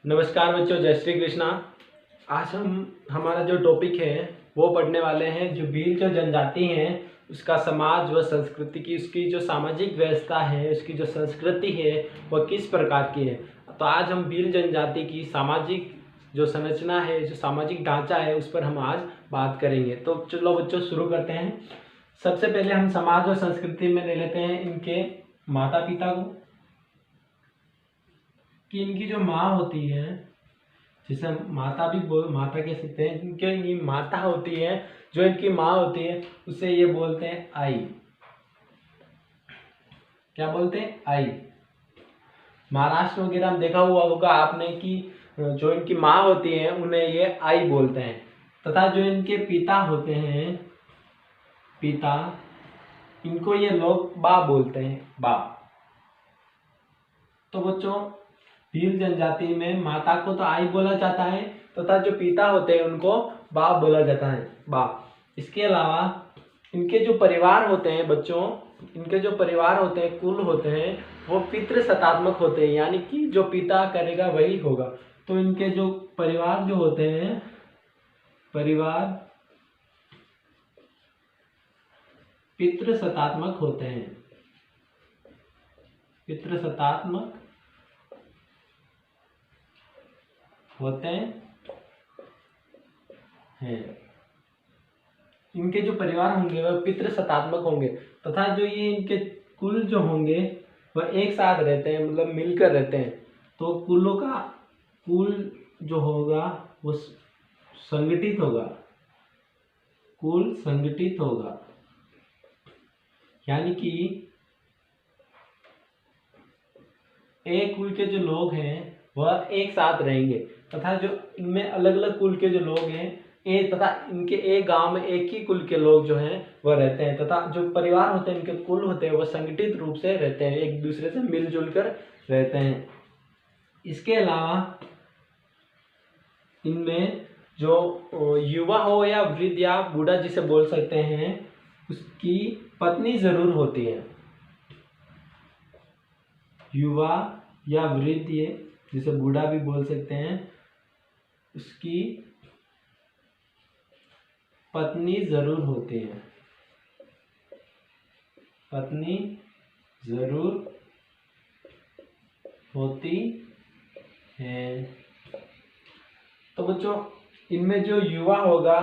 नमस्कार बच्चों, जय श्री कृष्णा। आज हम हमारा जो टॉपिक है वो पढ़ने वाले हैं। जो भील जो जनजाति हैं उसका समाज व संस्कृति की, उसकी जो सामाजिक व्यवस्था है, उसकी जो संस्कृति है वह किस प्रकार की है। तो आज हम भील जनजाति की सामाजिक जो संरचना है, जो सामाजिक ढांचा है, उस पर हम आज बात करेंगे। तो चलो बच्चों शुरू करते हैं। सबसे पहले हम समाज और संस्कृति में ले लेते हैं इनके माता पिता को, कि इनकी जो माँ होती है, जिसे हम माता कह सकते हैं, इनकी माता होती है, जो इनकी माँ होती है उसे ये बोलते हैं आई। क्या बोलते हैं? आई। महाराष्ट्र वगैरह में देखा हुआ होगा आपने कि जो इनकी माँ होती है उन्हें ये आई बोलते हैं, तथा जो इनके पिता होते हैं, पिता, इनको ये लोग बा बोलते हैं, बा। तो बच्चों, भील जनजाति में माता को तो आई बोला जाता है, तथा जो पिता होते हैं उनको बाप बोला जाता है, बाप। इसके अलावा इनके जो परिवार होते हैं बच्चों, इनके जो परिवार होते हैं, कुल होते हैं, वो पितृसत्तात्मक होते हैं, यानी कि जो पिता करेगा वही होगा। तो इनके जो परिवार जो होते हैं, परिवार पितृसत्तात्मक होते हैं, पितृसत्तात्मक होते हैं। इनके जो परिवार होंगे वह पितृसत्तात्मक होंगे, तथा जो ये इनके कुल जो होंगे वह एक साथ रहते हैं, मतलब मिलकर रहते हैं। तो कुलों का कुल जो होगा वो संगठित होगा, कुल संगठित होगा, यानी कि एक कुल के जो लोग हैं वह एक साथ रहेंगे, तथा जो इनमें अलग अलग कुल के जो लोग हैं तथा इनके एक गांव में एक ही कुल के लोग जो हैं वह रहते हैं, तथा जो परिवार होते हैं, इनके कुल होते हैं, वह संगठित रूप से रहते हैं, एक दूसरे से मिलजुल कर रहते हैं। इसके अलावा इनमें जो युवा हो या वृद्ध या बूढ़ा जिसे बोल सकते हैं, उसकी पत्नी जरूर होती है। युवा या वृद्ध, ये जिसे बूढ़ा भी बोल सकते हैं, उसकी पत्नी जरूर होती है, पत्नी जरूर होती है। तो बच्चों, इनमें जो युवा होगा,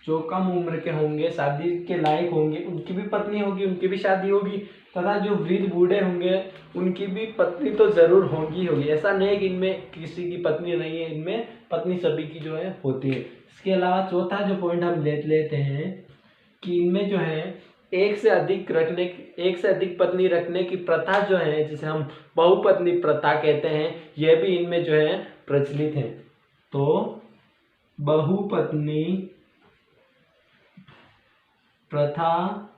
जो कम उम्र के होंगे, शादी के लायक होंगे, उनकी भी पत्नी होगी, उनकी भी शादी होगी, तथा जो वृद्ध बूढ़े होंगे उनकी भी पत्नी तो जरूर होगी। ऐसा नहीं है कि इनमें किसी की पत्नी नहीं है, इनमें पत्नी सभी की जो है होती है। इसके अलावा चौथा जो पॉइंट हम लेते हैं कि इनमें जो है एक से अधिक पत्नी रखने की प्रथा जो है, जिसे हम बहुपत्नी प्रथा कहते हैं, यह भी इनमें जो है प्रचलित है। तो बहुपत्नी प्रथा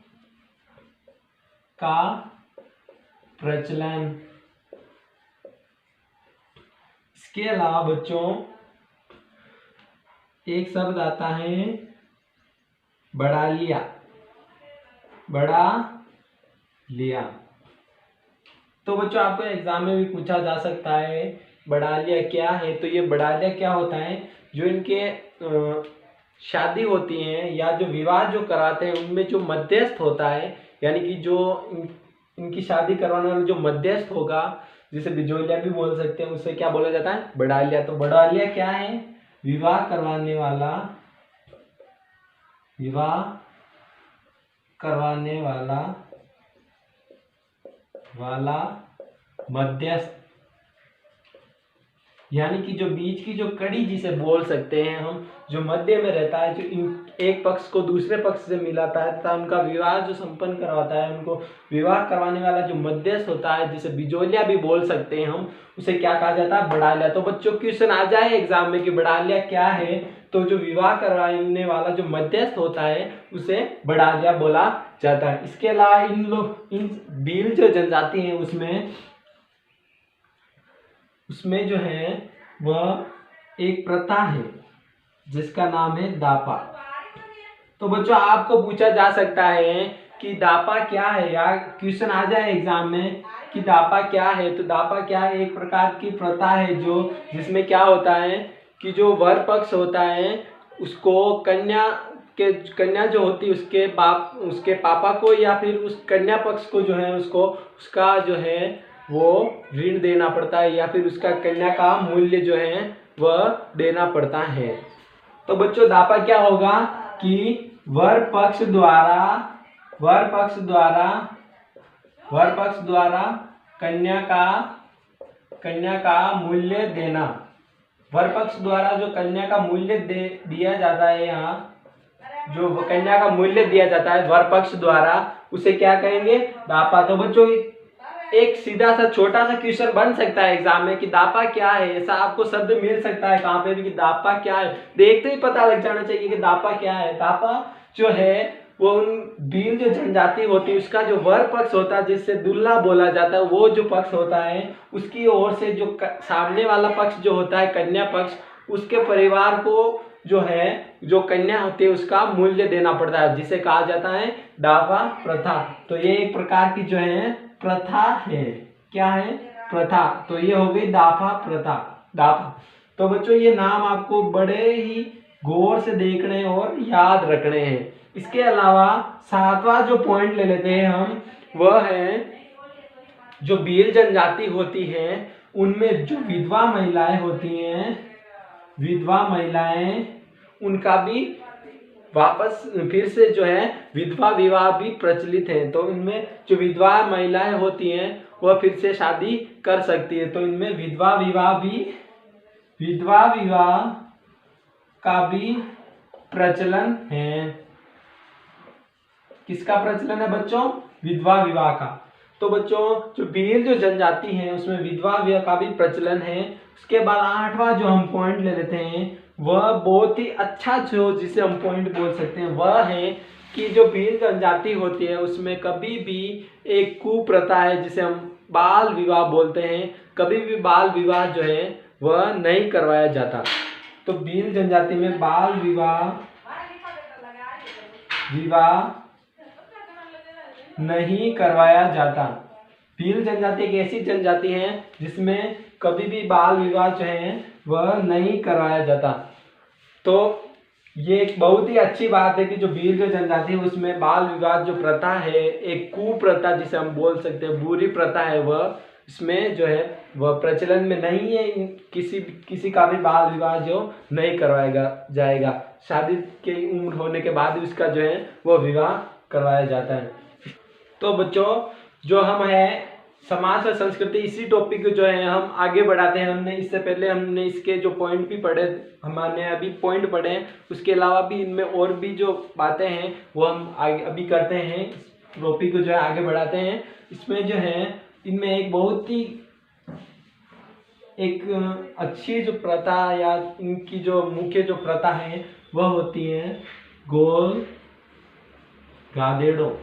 का प्रचलन। इसके अलावा बच्चों एक शब्द आता है बड़ा लिया। तो बच्चों, आपको एग्जाम में भी पूछा जा सकता है बड़ा लिया क्या है। तो ये बड़ा लिया क्या होता है, जो इनके शादी होती है या जो विवाह जो कराते हैं उनमें जो मध्यस्थ होता है, यानी कि जो इनकी शादी करवाने वाला जो मध्यस्थ होगा, जिसे बिजोलिया भी बोल सकते हैं, उसे क्या बोला जाता है? बड़ा लिया। तो बड़ा लिया क्या है? विवाह करवाने वाला मध्यस्थ, यानी कि जो बीच की जो कड़ी जिसे बोल सकते हैं हम, जो मध्य में रहता है, जो एक पक्ष को दूसरे पक्ष से मिलाता है तथा उनका विवाह जो संपन्न करवाता है, उनको विवाह करवाने वाला जो मध्यस्थ होता है, जिसे बिजोलिया भी बोल सकते हैं हम, उसे क्या कहा जाता है? बड़ा लिया। तो बच्चों, क्वेश्चन आ जाए एग्जाम में कि बड़ा लिया क्या है, तो जो विवाह करवाने वाला जो मध्यस्थ होता है उसे बड़ा लिया बोला जाता है। इसके अलावा इन भील जो जनजाति है उसमें जो है वह एक प्रथा है जिसका नाम है दापा। तो बच्चों, आपको पूछा जा सकता है कि दापा क्या है, या क्वेश्चन आ जाए एग्जाम में कि दापा क्या है, तो दापा क्या है, एक प्रकार की प्रथा है जो जिसमें क्या होता है कि जो वर पक्ष होता है उसको कन्या जो होती है उसके पापा को या फिर उस कन्या पक्ष को जो है उसका जो है वो ऋण देना पड़ता है, या फिर उसका कन्या का मूल्य जो है वह देना पड़ता है। तो बच्चों दापा क्या होगा कि वर पक्ष द्वारा कन्या का मूल्य देना। वर पक्ष द्वारा जो कन्या का मूल्य दिया जाता है, यहाँ जो कन्या का मूल्य दिया जाता है वर पक्ष द्वारा, उसे क्या कहेंगे, दापा। तो बच्चों एक सीधा सा छोटा सा क्वेश्चन बन सकता है एग्जाम में कि दापा क्या है, ऐसा आपको शब्द मिल सकता है कहाँ पे भी कि दापा क्या है, देखते ही पता लग जाना चाहिए कि दापा क्या है। दापा जो है वो उन भील जो जनजाति होती है उसका जो वर पक्ष होता है जिससे दुल्हा बोला जाता है, वो जो पक्ष होता है उसकी ओर से जो सामने वाला पक्ष जो होता है कन्या पक्ष, उसके परिवार को जो है जो कन्या होती है उसका मूल्य देना पड़ता है, जिसे कहा जाता है दापा प्रथा। तो ये एक प्रकार की जो है प्रथा है। क्या है, प्रथा। तो ये हो गई दापा प्रथा, दापा। तो बच्चों ये नाम आपको बड़े ही गौर से देखने और याद रखने हैं। इसके अलावा सातवां जो पॉइंट ले लेते हैं हम, वह है जो भील जनजाति होती है उनमें जो विधवा महिलाएं होती हैं, विधवा महिलाएं, उनका भी वापस फिर से जो है विधवा विवाह भी प्रचलित है। तो इनमें जो विधवा महिलाएं होती हैं वह फिर से शादी कर सकती है। तो इनमें विधवा विवाह का भी प्रचलन है। किसका प्रचलन है बच्चों, विधवा विवाह का। तो बच्चों जो भील जो जनजाति है उसमें विधवा विवाह का भी प्रचलन है। उसके बाद आठवां जो हम पॉइंट ले लेते हैं वह बहुत ही अच्छा जो जिसे हम पॉइंट बोल सकते हैं वह है कि जो भील जनजाति होती है उसमें कभी भी एक कुप्रथा है जिसे हम बाल विवाह बोलते हैं, कभी भी बाल विवाह जो है वह नहीं करवाया जाता। तो भील जनजाति में बाल विवाह नहीं करवाया जाता। भील जनजाति एक ऐसी जनजाति है जिसमें कभी भी बाल विवाह जो है वह नहीं करवाया जाता। तो ये एक बहुत ही अच्छी बात है कि जो भील जो जनजाति है उसमें बाल विवाह जो प्रथा है, एक कुप्रथा जिसे हम बोल सकते हैं, बुरी प्रथा है, वह इसमें जो है वह प्रचलन में नहीं है। किसी का भी बाल विवाह जो नहीं करवाएगा जाएगा, शादी की उम्र होने के बाद ही उसका जो है वह विवाह करवाया जाता है। तो बच्चों जो हम है समाज और संस्कृति, इसी टॉपिक को जो है हम आगे बढ़ाते हैं। हमने इससे पहले हमने इसके जो पॉइंट भी पढ़े, हमने अभी पॉइंट पढ़े हैं, उसके अलावा भी इनमें और भी जो बातें हैं वो हम आगे अभी करते हैं, टॉपिक को जो है आगे बढ़ाते हैं। इसमें जो है इनमें एक बहुत ही एक अच्छी जो प्रथा या इनकी जो मुख्य जो प्रथा है वह होती है गोल गादेड़ो।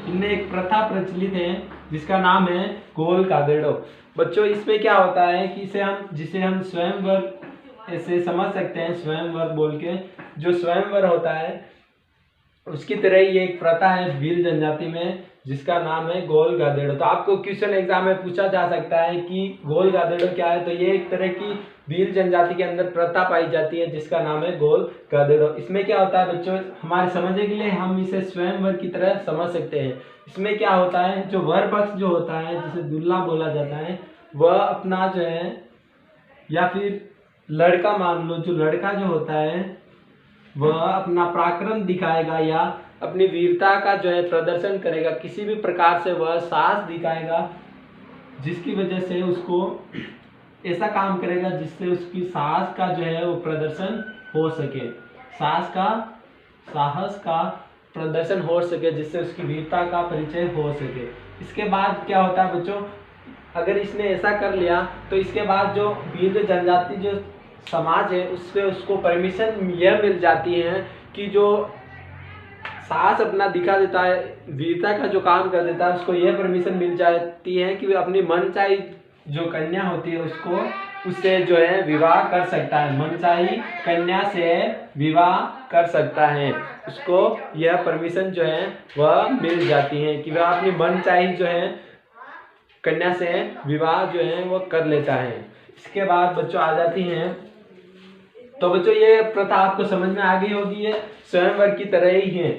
इनमें एक प्रथा प्रचलित है जिसका नाम है गोल गादेड़ो। बच्चों इसमें क्या होता है कि जिसे हम स्वयंवर ऐसे समझ सकते हैं, स्वयंवर बोल के, जो स्वयंवर होता है उसकी तरह ये एक प्रथा है भील जनजाति में जिसका नाम है गोल गादेड़ो। तो आपको क्वेश्चन एग्जाम में पूछा जा सकता है कि गोल गादेड़ो क्या है। तो ये एक तरह की भील जनजाति के अंदर प्रथा पाई जाती है जिसका नाम है गोल गादेड़ो। इसमें क्या होता है बच्चों, हमारे समझने के लिए हम इसे स्वयंवर की तरह समझ सकते हैं। इसमें क्या होता है, जो वर पक्ष जो होता है जिसे दूल्हा बोला जाता है वह अपना जो है, या फिर लड़का मान लो, जो लड़का जो होता है वह अपना पराक्रम दिखाएगा या अपनी वीरता का जो है प्रदर्शन करेगा, किसी भी प्रकार से वह साहस दिखाएगा जिसकी वजह से उसको ऐसा काम करेगा जिससे उसकी साहस का जो है वो प्रदर्शन हो सके, साहस का प्रदर्शन हो सके, जिससे उसकी वीरता का परिचय हो सके। इसके बाद क्या होता है बच्चों, अगर इसने ऐसा कर लिया तो इसके बाद जो भील जनजाति जो समाज है उससे उसको परमिशन यह मिल जाती है कि जो साहस अपना दिखा देता है, वीरता का जो काम कर देता है, उसको यह परमिशन मिल जाती है कि वे अपनी मनचाही जो कन्या होती है उसको उससे जो है विवाह कर सकता है, मनचाही कन्या से विवाह कर सकता है, उसको यह परमिशन जो है वह मिल जाती है कि वह अपनी मनचाही जो है कन्या से विवाह जो है वो कर लेता है। इसके बाद बच्चों आ जाती हैं, तो बच्चों ये प्रथा आपको समझ में आ गई होगी, ये स्वयंवर की तरह ही है।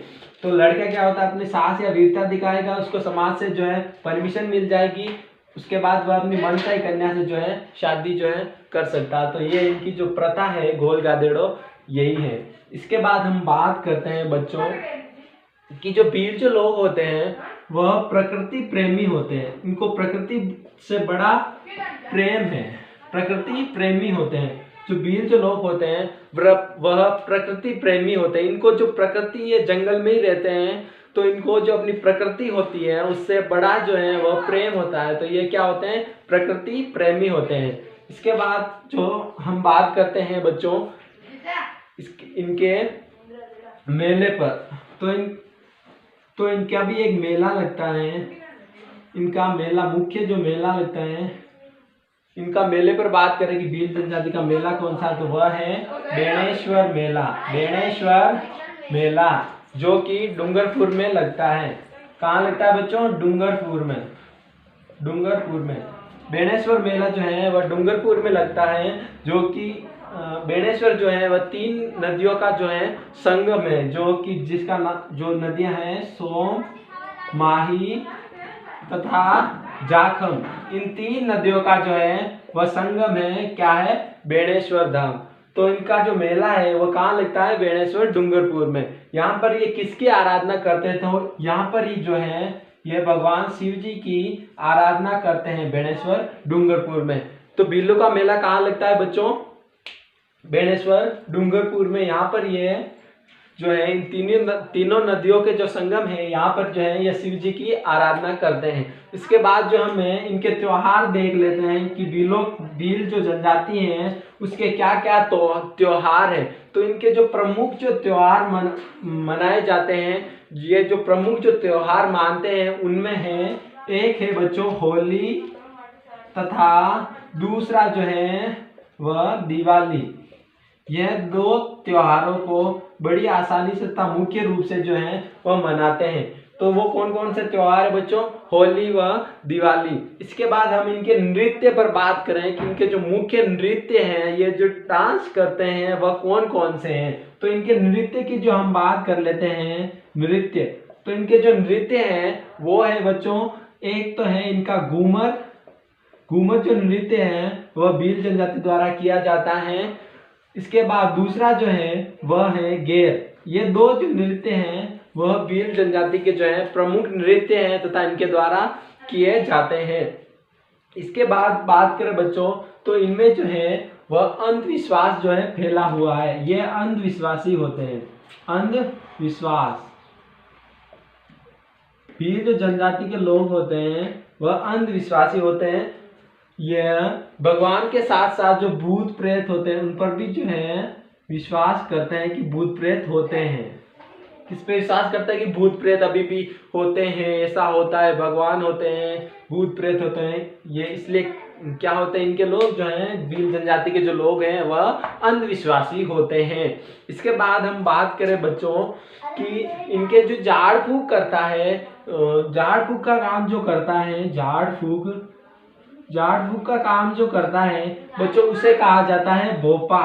तो लड़का क्या होता है अपनी साहस या वीरता दिखाएगा, उसको समाज से जो है परमिशन मिल जाएगी, उसके बाद वह अपनी मनचाही कन्या से जो है शादी जो है कर सकता है। तो ये इनकी जो प्रथा है घोल गादेड़ो यही है। इसके बाद हम बात करते हैं बच्चों कि जो वीर जो लोग होते हैं वह प्रकृति प्रेमी होते हैं, इनको प्रकृति से बड़ा प्रेम है, प्रकृति प्रेमी होते हैं। जो वीर जो लोग होते हैं वह प्रकृति प्रेमी होते हैं, इनको जो प्रकृति ये जंगल में ही रहते हैं तो इनको जो अपनी प्रकृति होती है उससे बड़ा जो है वह प्रेम होता है, तो ये क्या होते हैं प्रकृति प्रेमी होते हैं। इसके बाद जो हम बात करते हैं बच्चों इनके मेले पर, तो इनका भी एक मेला लगता है, इनका मेला मुख्य जो मेला लगता है, इनका मेले पर बात करें कि भील जनजाति का मेला कौन सा, तो वह है बेणेश्वर मेला। बेणेश्वर मेला जो कि डूंगरपुर में लगता है। कहाँ लगता है बच्चों? डूंगरपुर में। डूंगरपुर में बेणेश्वर मेला जो है वह डूंगरपुर में लगता है, जो कि बेणेश्वर जो है वह 3 नदियों का जो है संगम है, जो कि जिसका जो नदियां हैं सोम, माही तथा जाखम, इन 3 नदियों का जो है वह संगम है, क्या है? बेणेश्वर धाम। तो इनका जो मेला है वो कहाँ लगता है? बेणेश्वर डूंगरपुर में। यहाँ पर ये किसकी आराधना करते हैं? तो यहाँ पर ही जो है ये भगवान शिव जी की आराधना करते हैं बेणेश्वर डूंगरपुर में। तो बिल्लू का मेला कहाँ लगता है बच्चों? बेणेश्वर डूंगरपुर में। यहाँ पर ये जो है इन तीनों नदियों के जो संगम है यहाँ पर जो है ये शिव जी की आराधना करते हैं। इसके बाद जो हम इनके त्योहार देख लेते हैं कि भील जो जनजाति हैं उसके क्या क्या त्योहार है। तो इनके जो प्रमुख जो त्योहार मनाए जाते हैं, ये जो प्रमुख जो त्योहार मानते हैं उनमें है, एक है बच्चों होली तथा दूसरा जो है वह दिवाली। यह 2 त्योहारों को बड़ी आसानी से तथा मुख्य रूप से जो है वह मनाते हैं। तो वो कौन कौन से त्योहार है बच्चों? होली व दिवाली। इसके बाद हम इनके नृत्य पर बात करें कि इनके जो मुख्य नृत्य हैं, ये जो डांस करते हैं वह कौन कौन से हैं। तो इनके नृत्य की जो हम बात कर लेते हैं नृत्य, तो इनके जो नृत्य हैं वो है बच्चों, एक तो है इनका घूमर। घूमर जो नृत्य है वह भील जनजाति द्वारा किया जाता है। इसके बाद दूसरा जो है वह है गेर। ये 2 जो नृत्य हैं वह भील जनजाति के जो है प्रमुख नृत्य हैं तथा इनके द्वारा किए जाते हैं। इसके बाद बात करें बच्चों तो इनमें जो है वह अंधविश्वास जो है फैला हुआ है, ये अंधविश्वासी होते हैं। अंधविश्वास, भील जो जनजाति के लोग होते हैं वह अंधविश्वासी होते हैं। यह भगवान के साथ साथ जो भूत प्रेत होते हैं उन पर भी जो है विश्वास करते हैं कि भूत प्रेत होते हैं। किस पे विश्वास करते हैं? कि भूत प्रेत अभी भी होते हैं, ऐसा होता है, भगवान होते हैं, भूत प्रेत होते हैं। ये इसलिए क्या होते हैं, इनके लोग जो हैं भील जनजाति के जो लोग हैं वह अंधविश्वासी होते हैं। इसके बाद हम बात करें बच्चों कि इनके जो झाड़ फूक करता है, झाड़ फूक का काम जो करता है, झाड़ फूक का काम जो करता है बच्चों उसे कहा जाता है भोपा।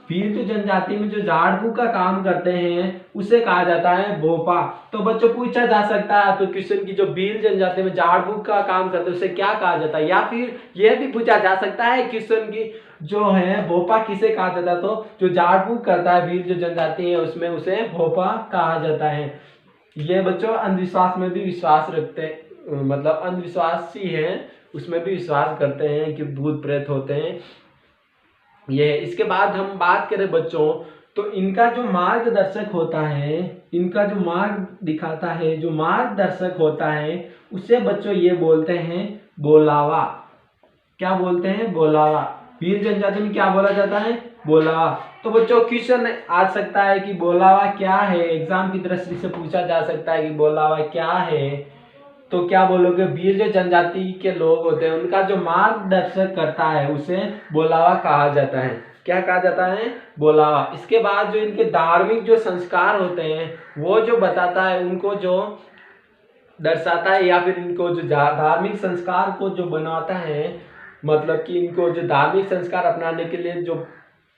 भील जो जनजाति में जो झाड़ फूक का काम करते हैं उसे कहा जाता है भोपा। तो बच्चों पूछा जा सकता है तो क्वेश्चन की जो भील जनजाति में झाड़ फूक का काम करते हैं उसे क्या कहा जाता है, या फिर यह भी पूछा जा सकता है क्वेश्चन की जो है भोपा किसे कहा जाता है। तो जो झाड़ फूक करता है भील जो जनजाति है उसमें उसे भोपा कहा जाता है। ये बच्चों अंधविश्वास में भी विश्वास रखते हैं, मतलब अंधविश्वासी है उसमें भी विश्वास करते हैं कि भूत प्रेत होते हैं ये। इसके बाद हम बात करें बच्चों तो इनका जो मार्गदर्शक होता है, इनका जो मार्ग दिखाता है, जो मार्गदर्शक होता है उसे बच्चों ये बोलते हैं बोलावा। क्या बोलते हैं? बोलावा। भील जनजाति में क्या बोला जाता है? बोलावा। तो बच्चों क्वेश्चन आ सकता है कि बोलावा क्या है, एग्जाम की दृष्टि से पूछा जा सकता है कि बोलावा क्या है। तो क्या बोलोगे, भील जो जनजाति के लोग होते हैं उनका जो मार्गदर्शक करता है उसे बोलावा कहा जाता है। क्या कहा जाता है, बोलावा। इसके बाद जो इनके धार्मिक जो संस्कार होते हैं वो जो बताता है, उनको जो दर्शाता है या फिर इनको जो धार्मिक संस्कार को जो बनाता है, मतलब कि इनको जो धार्मिक संस्कार अपनाने के लिए जो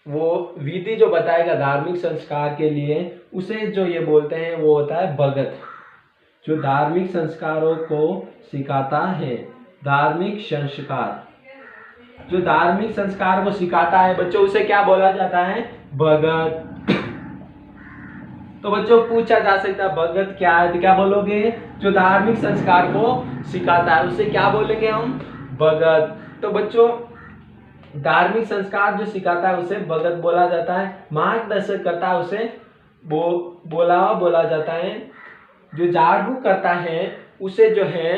वो विधि जो बताएगा धार्मिक संस्कार के लिए, उसे जो ये बोलते हैं वो होता है भगत, जो धार्मिक संस्कारों को सिखाता है। धार्मिक संस्कार, जो धार्मिक संस्कार को सिखाता है बच्चों, उसे क्या बोला जाता है, भगत। तो बच्चों पूछा जा सकता है भगत क्या है, तो क्या बोलोगे, जो धार्मिक संस्कार को सिखाता है उसे क्या बोलेंगे हम, भगत। तो बच्चों धार्मिक संस्कार जो सिखाता है उसे भगत बोला जाता है। मार्गदर्शक करता है उसे बोलावा बोला जाता है। जो झाड़ फूक करता है उसे जो है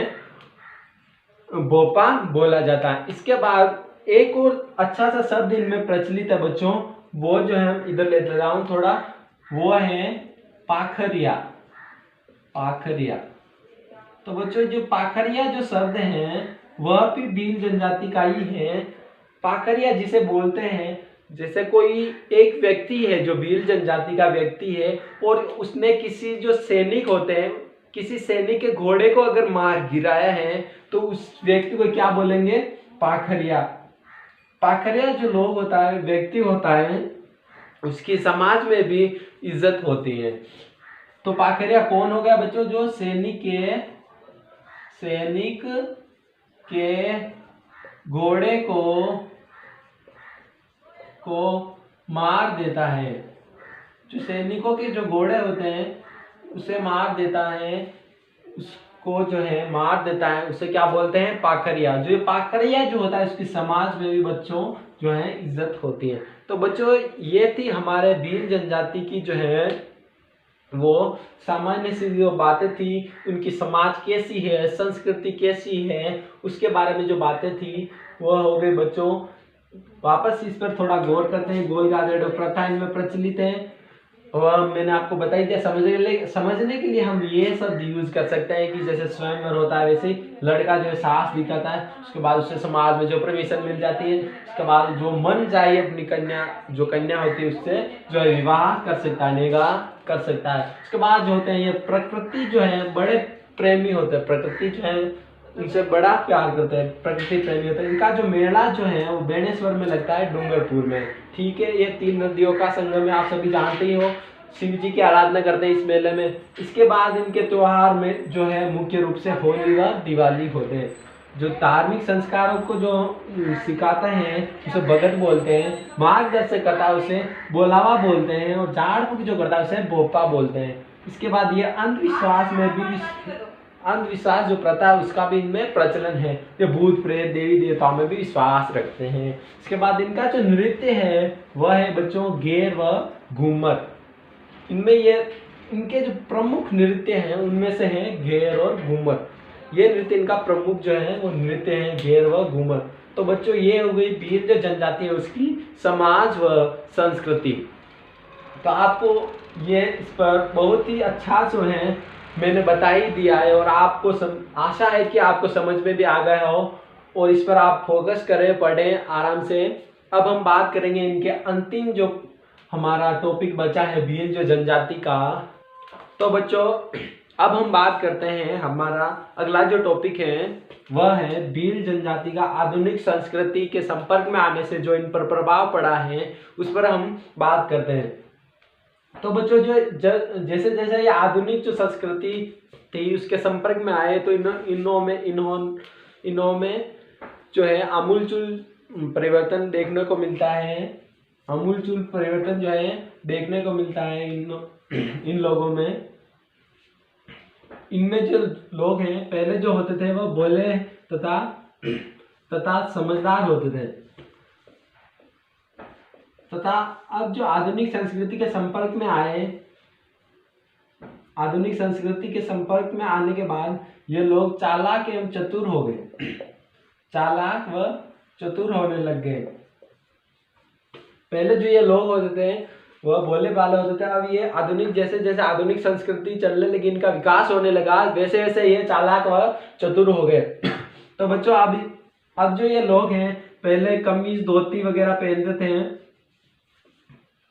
बोपा बोला जाता है। इसके बाद एक और अच्छा सा शब्द इनमें प्रचलित है बच्चों, वो जो है इधर ले रहा हूं थोड़ा, वो है पाखरिया। पाखरिया, तो बच्चों जो पाखरिया जो शब्द है वह भी भील जनजाति का ही है। पाखरिया जिसे बोलते हैं, जैसे कोई एक व्यक्ति है जो भील जनजाति का व्यक्ति है और उसने किसी जो सैनिक होते हैं, किसी सैनिक के घोड़े को अगर मार गिराया है तो उस व्यक्ति को क्या बोलेंगे, पाखरिया। पाखरिया जो लोग होता है, व्यक्ति होता है, उसकी समाज में भी इज्जत होती है। तो पाखरिया कौन हो गया बच्चों, जो सैनिक के घोड़े को मार देता है। जो सैनिकों के जो घोड़े होते हैं उसे मार देता है, उसको जो है मार देता है, उसे क्या बोलते हैं, पाखरिया। जो पाखरिया जो होता है उसकी समाज में भी बच्चों जो है इज्जत होती है। तो बच्चों ये थी हमारे भील जनजाति की जो है वो सामान्य सी जो बातें थी, उनकी समाज कैसी है, संस्कृति कैसी है, उसके बारे में जो बातें थी वो हो गई बच्चों। वापस इस पर थोड़ा गौर करते हैं। गोल गाजर प्रथा इनमें प्रचलित है और मैंने आपको बताई दिया। समझने के लिए हम ये शब्द यूज कर सकते हैं कि जैसे स्वयंवर होता है वैसे ही लड़का जो है साहस दिखाता है, उसके बाद उससे समाज में जो परमिशन मिल जाती है, उसके बाद जो मन चाहे अपनी कन्या होती है उससे जो है विवाह कर सकता है, निकाह कर सकता है। उसके बाद जो होते हैं ये प्रकृति जो है बड़े प्रेमी होते हैं, प्रकृति जो है उनसे बड़ा प्यार करते हैं, प्रकृति प्रेमी होते हैं। इनका जो मेला जो है वो बेणेश्वर में लगता है, डूंगरपुर में। ठीक है, ये 3 नदियों का संगम है, आप सभी जानते ही हो। शिव जी की आराधना करते हैं इस मेले में। इसके बाद इनके त्योहार में जो है मुख्य रूप से होली व दिवाली होते हैं। जो धार्मिक संस्कारों को जो सिखाते हैं उसे भगत बोलते हैं, मार्गदर्शक करता है उसे बोलावा बोलते हैं, और झाड़ फूक जो करता है उसे बोपा बोलते हैं। इसके बाद ये अंधविश्वास में भी, अंधविश्वास जो प्रथा है उसका भी इनमें प्रचलन है। ये भूत प्रेत देवी देवताओं में भी विश्वास रखते हैं। इसके बाद इनका जो नृत्य है वह है बच्चों गेर व घूमर। इनमें ये इनके जो प्रमुख नृत्य हैं उनमें से हैं घेर और घूमर। ये नृत्य इनका प्रमुख जो है वो नृत्य है घेर व घूमर। तो बच्चों ये हो गई भील जो जनजाति है उसकी समाज व संस्कृति। तो आपको ये इस पर बहुत ही अच्छा जो है मैंने बता ही दिया है, और आपको आशा है कि आपको समझ में भी आ गया हो और इस पर आप फोकस करें, पढ़ें आराम से। अब हम बात करेंगे इनके अंतिम जो हमारा टॉपिक बचा है भील जो जनजाति का। तो बच्चों अब हम बात करते हैं, हमारा अगला जो टॉपिक है वह है भील जनजाति का आधुनिक संस्कृति के संपर्क में आने से जो इन पर प्रभाव पड़ा है उस पर हम बात करते हैं। तो बच्चों जो जैसे जैसे ये आधुनिक जो संस्कृति थी उसके संपर्क में आए तो इनों में जो है आमूलचूल परिवर्तन देखने को मिलता है। आमूलचूल परिवर्तन जो है देखने को मिलता है इन लोगों में। इनमें जो लोग हैं पहले जो होते थे वो भोले तथा समझदार होते थे, तथा अब जो आधुनिक संस्कृति के संपर्क में आए, आधुनिक संस्कृति के संपर्क में आने के बाद ये लोग चालाक एवं चतुर हो गए, चालाक व चतुर होने लग गए। पहले जो ये लोग होते थे वह भोले भाले होते थे। अब ये आधुनिक जैसे जैसे आधुनिक संस्कृति चलने लगी, इनका विकास होने लगा, वैसे वैसे ये चालाक व चतुर हो गए। तो बच्चों अब जो ये लोग हैं, पहले कमीज धोती वगैरह पहनते थे,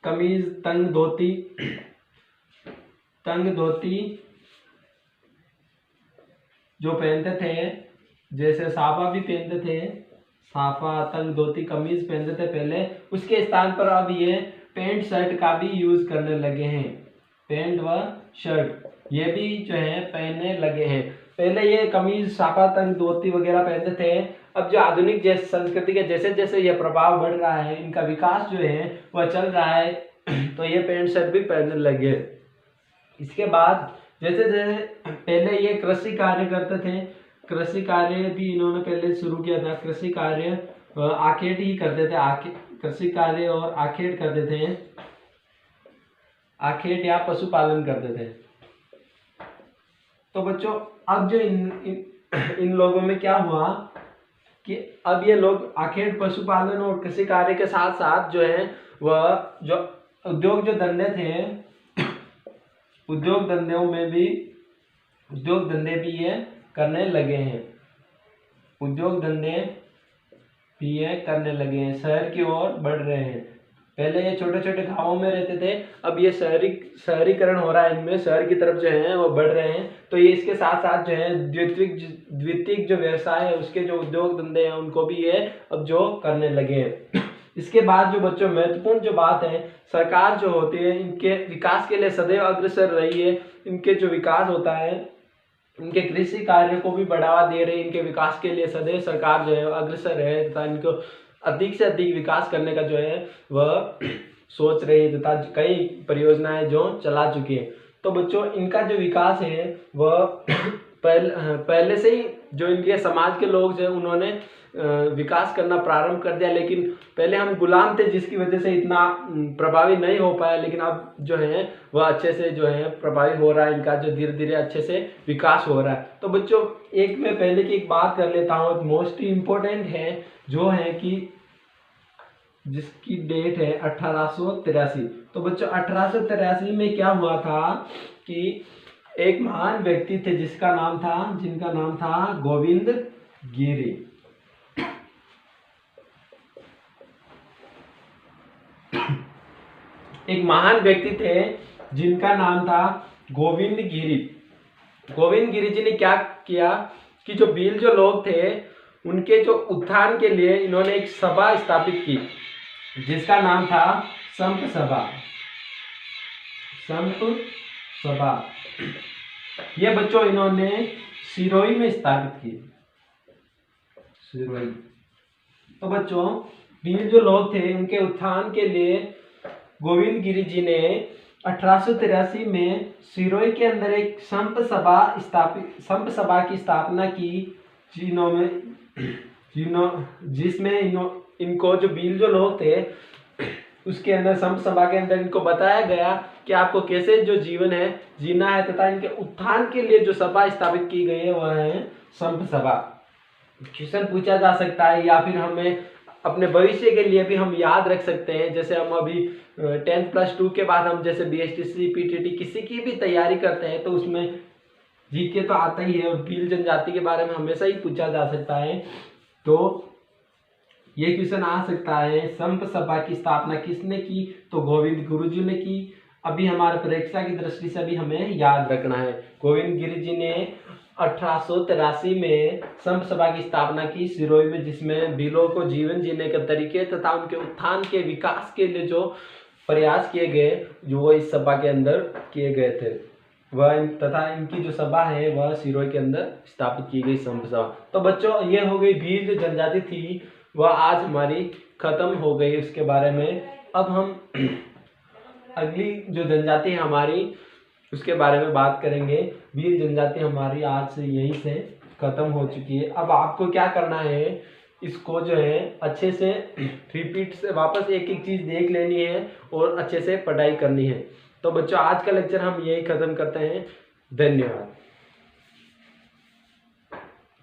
कमीज तंग धोती जो पहनते थे, जैसे साफा भी पहनते थे, साफा तंग धोती कमीज पहनते थे पहले, उसके स्थान पर अब ये पैंट शर्ट का भी यूज करने लगे हैं। पैंट व शर्ट ये भी जो है पहनने लगे हैं। पहले ये कमीज साफा तंग धोती वगैरह पहनते थे। अब जो आधुनिक जैसे संस्कृति के जैसे जैसे ये प्रभाव बढ़ रहा है, इनका विकास जो है वह चल रहा है, तो ये पैंट शर्ट भी पहनने लगे। इसके बाद जैसे जैसे पहले ये कृषि कार्य करते थे, कृषि कार्य भी इन्होंने पहले शुरू किया था। कृषि कार्य आखेट ही करते थे, कृषि कार्य और आखेट करते थे, आखेट या पशुपालन करते थे। तो बच्चों अब जो इन लोगों में क्या हुआ कि अब ये लोग आखेट पशुपालन और कृषि कार्य के साथ साथ जो है वह जो उद्योग जो धंधे थे, उद्योग धंधे भी ये करने लगे हैं, उद्योग धंधे भी ये करने लगे हैं, शहर की ओर बढ़ रहे हैं। पहले ये छोटे छोटे गांवों में रहते थे, अब ये शहरीकरण हो रहा है, इनमें शहर की तरफ जो है वो बढ़ रहे हैं। तो ये इसके साथ साथ जो है द्वितीयक जो व्यवसाय है, उसके जो उद्योग धंधे हैं उनको भी ये अब जो करने लगे हैं। इसके बाद जो बच्चों महत्वपूर्ण जो बात है, सरकार जो होती है इनके विकास के लिए सदैव अग्रसर रही है। इनके जो विकास होता है, इनके कृषि कार्य को भी बढ़ावा दे रही है, इनके विकास के लिए सदैव सरकार जो है अग्रसर है तथा इनको अधिक से अधिक विकास करने का जो है वह सोच रही है तथा कई परियोजनाएं जो चला चुकी है। तो बच्चों इनका जो विकास है वह पहले से ही जो इनके समाज के लोग हैं उन्होंने विकास करना प्रारंभ कर दिया, लेकिन पहले हम गुलाम थे जिसकी वजह से इतना प्रभावी नहीं हो पाया, लेकिन अब जो है वह अच्छे से जो है प्रभावी हो रहा है, इनका जो धीरे धीरे अच्छे से विकास हो रहा है। तो बच्चों एक मैं पहले की एक बात कर लेता हूँ, मोस्ट इम्पोर्टेंट है जो है कि जिसकी डेट है 1883। तो बच्चों 1883 में क्या हुआ था कि एक महान व्यक्ति थे जिनका नाम था गोविंद गिरी। एक महान व्यक्ति थे जिनका नाम था गोविंद गिरी। गोविंद गिरी जी ने क्या किया कि जो भील जो लोग थे उनके जो उत्थान के लिए इन्होंने एक सभा स्थापित की जिसका नाम था संप सभा। ये बच्चों इन्होंने सिरोही में स्थापित की, सिरोही। तो बच्चों भील जो लोग थे उनके उत्थान के लिए गोविंद गिरी जी ने 1883 में सिरोही के अंदर एक संप सभा की स्थापना की, जिसमें इनको जो भील जो लोग थे उसके अंदर संप सभा के अंदर इनको बताया गया कि आपको कैसे जो जीवन है जीना है तथा इनके उत्थान के लिए जो सभा स्थापित की गई है वह है संप सभा। क्वेश्चन पूछा जा सकता है या फिर हमें अपने भविष्य के लिए भी हम याद रख सकते हैं। जैसे हम अभी 10+2 के बाद हम जैसे BSTC PTT किसी की भी तैयारी करते हैं तो उसमें जीके तो आता ही है और भील जनजाति के बारे में हमेशा ही पूछा जा सकता है। तो ये क्वेश्चन आ सकता है, संप सभा की स्थापना किसने की? तो गोविंद गुरु जी ने की। अभी हमारे परीक्षा की दृष्टि से भी हमें याद रखना है, गोविंद गिरी जी ने 1883 में संप सभा की स्थापना की सिरोही में, जिसमें भीलों को जीवन जीने के तरीके तथा उनके उत्थान के विकास के लिए जो प्रयास किए गए जो वो इस सभा के अंदर किए गए थे वह तथा इनकी जो सभा है वह सिरोही के अंदर स्थापित की गई संप सभा। तो बच्चों ये हो गई भील जो जनजाति थी वह आज हमारी खत्म हो गई उसके बारे में। अब हम अगली जो जनजाति है हमारी उसके बारे में बात करेंगे। भील जनजाति हमारी आज से यहीं से खत्म हो चुकी है। अब आपको क्या करना है, इसको जो है अच्छे से रिपीट से वापस एक एक चीज़ देख लेनी है और अच्छे से पढ़ाई करनी है। तो बच्चों आज का लेक्चर हम यही खत्म करते हैं। धन्यवाद।